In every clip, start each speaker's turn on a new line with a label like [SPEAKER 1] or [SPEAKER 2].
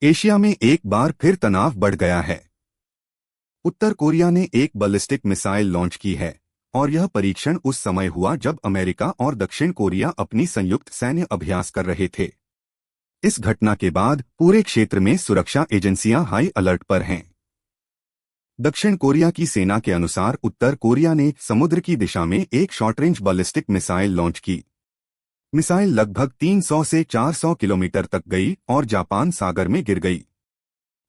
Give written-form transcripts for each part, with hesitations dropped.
[SPEAKER 1] Asia में एक बार फिर तनाव बढ़ गया है। उत्तर कोरिया ने एक बैलिस्टिक मिसाइल लॉन्च की है और यह परीक्षण उस समय हुआ जब अमेरिका और दक्षिण कोरिया अपनी संयुक्त सैन्य अभ्यास कर रहे थे। इस घटना के बाद पूरे क्षेत्र में सुरक्षा एजेंसियां हाई अलर्ट पर हैं। दक्षिण कोरिया की सेना के अनुसार उत्तर कोरिया ने समुद्र की दिशा में एक short range ballistic missile launch की। मिसाइल लगभग 300 से 400 किलोमीटर तक गई और जापान सागर में गिर गई।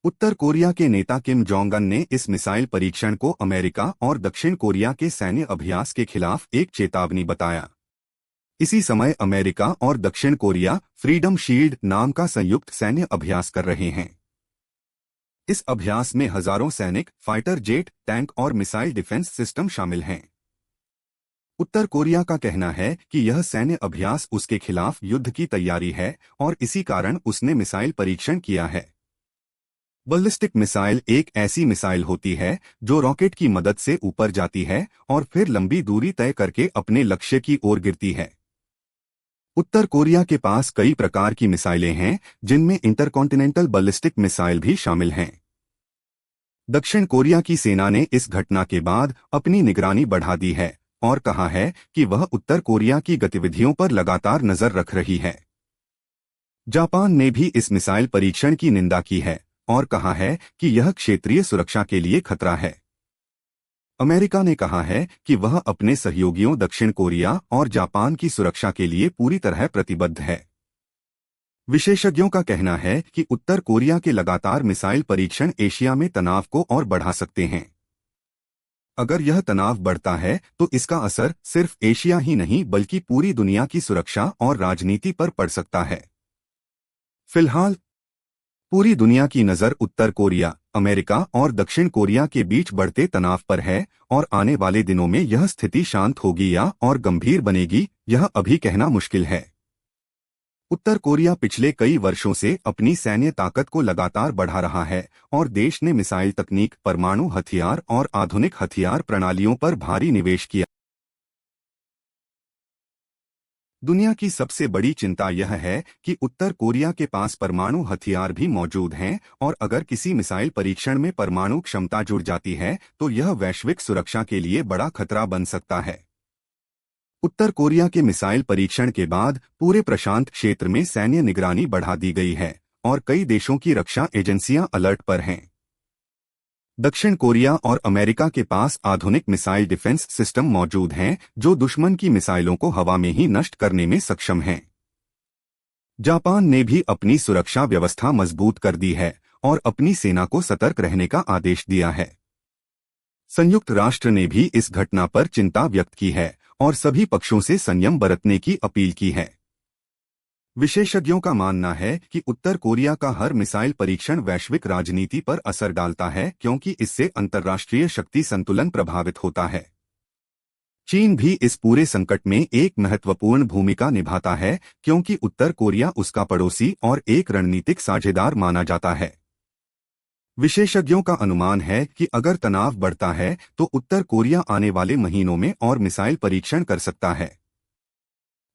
[SPEAKER 1] उत्तर कोरिया के नेता किम जोंग उन ने इस मिसाइल परीक्षण को अमेरिका और दक्षिण कोरिया के सैन्य अभ्यास के खिलाफ एक चेतावनी बताया। इसी समय अमेरिका और दक्षिण कोरिया फ्रीडम शील्ड नाम का संयुक्त सैन्य अभ्यास कर रहे हैं। इस अभ्यास में हजारों सैनिक, फाइटर जेट, टैंक और मिसाइल डिफेंस सिस्टम शामिल हैं। उत्तर कोरिया का कहना है कि यह सैन्य अभ्यास उसके खिलाफ युद्ध की तैयारी है और इसी कारण उसने मिसाइल परीक्षण किया है। बैलिस्टिक मिसाइल एक ऐसी मिसाइल होती है जो रॉकेट की मदद से ऊपर जाती है और फिर लंबी दूरी तय करके अपने लक्ष्य की ओर गिरती है। उत्तर कोरिया के पास कई प्रकार की मिसाइलें हैं, जिनमें इंटरकॉन्टिनेंटल बैलिस्टिक मिसाइल भी शामिल हैं। दक्षिण कोरिया की सेना ने इस घटना के बाद अपनी निगरानी बढ़ा दी है और कहा है कि वह उत्तर कोरिया की गतिविधियों पर लगातार नजर रख रही है। जापान ने भी इस मिसाइल परीक्षण की निंदा की है और कहा है कि यह क्षेत्रीय सुरक्षा के लिए खतरा है। अमेरिका ने कहा है कि वह अपने सहयोगियों दक्षिण कोरिया और जापान की सुरक्षा के लिए पूरी तरह प्रतिबद्ध है। विशेषज्ञों का कहना है कि उत्तर कोरिया के लगातार मिसाइल परीक्षण एशिया में तनाव को और बढ़ा सकते हैं। अगर यह तनाव बढ़ता है तो इसका असर सिर्फ एशिया ही नहीं बल्कि पूरी दुनिया की सुरक्षा और राजनीति पर पड़ सकता है। फिलहाल पूरी दुनिया की नज़र उत्तर कोरिया, अमेरिका और दक्षिण कोरिया के बीच बढ़ते तनाव पर है और आने वाले दिनों में यह स्थिति शांत होगी या और गंभीर बनेगी, यह अभी कहना मुश्किल है। उत्तर कोरिया पिछले कई वर्षों से अपनी सैन्य ताकत को लगातार बढ़ा रहा है और देश ने मिसाइल तकनीक, परमाणु हथियार और आधुनिक हथियार प्रणालियों पर भारी निवेश किया। दुनिया की सबसे बड़ी चिंता यह है कि उत्तर कोरिया के पास परमाणु हथियार भी मौजूद हैं और अगर किसी मिसाइल परीक्षण में परमाणु क्षमता जुड़ जाती है तो यह वैश्विक सुरक्षा के लिए बड़ा खतरा बन सकता है। उत्तर कोरिया के मिसाइल परीक्षण के बाद पूरे प्रशांत क्षेत्र में सैन्य निगरानी बढ़ा दी गई है और कई देशों की रक्षा एजेंसियां अलर्ट पर हैं। दक्षिण कोरिया और अमेरिका के पास आधुनिक मिसाइल डिफेंस सिस्टम मौजूद हैं जो दुश्मन की मिसाइलों को हवा में ही नष्ट करने में सक्षम हैं। जापान ने भी अपनी सुरक्षा व्यवस्था मजबूत कर दी है और अपनी सेना को सतर्क रहने का आदेश दिया है। संयुक्त राष्ट्र ने भी इस घटना पर चिंता व्यक्त की है और सभी पक्षों से संयम बरतने की अपील की है। विशेषज्ञों का मानना है कि उत्तर कोरिया का हर मिसाइल परीक्षण वैश्विक राजनीति पर असर डालता है क्योंकि इससे अंतर्राष्ट्रीय शक्ति संतुलन प्रभावित होता है। चीन भी इस पूरे संकट में एक महत्वपूर्ण भूमिका निभाता है क्योंकि उत्तर कोरिया उसका पड़ोसी और एक रणनीतिक साझेदार माना जाता है। विशेषज्ञों का अनुमान है कि अगर तनाव बढ़ता है तो उत्तर कोरिया आने वाले महीनों में और मिसाइल परीक्षण कर सकता है।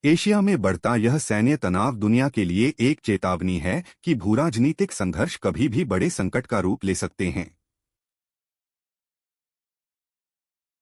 [SPEAKER 1] एशिया में बढ़ता यह सैन्य तनाव दुनिया के लिए एक चेतावनी है कि भूराजनीतिक संघर्ष कभी भी बड़े संकट का रूप ले सकते हैं।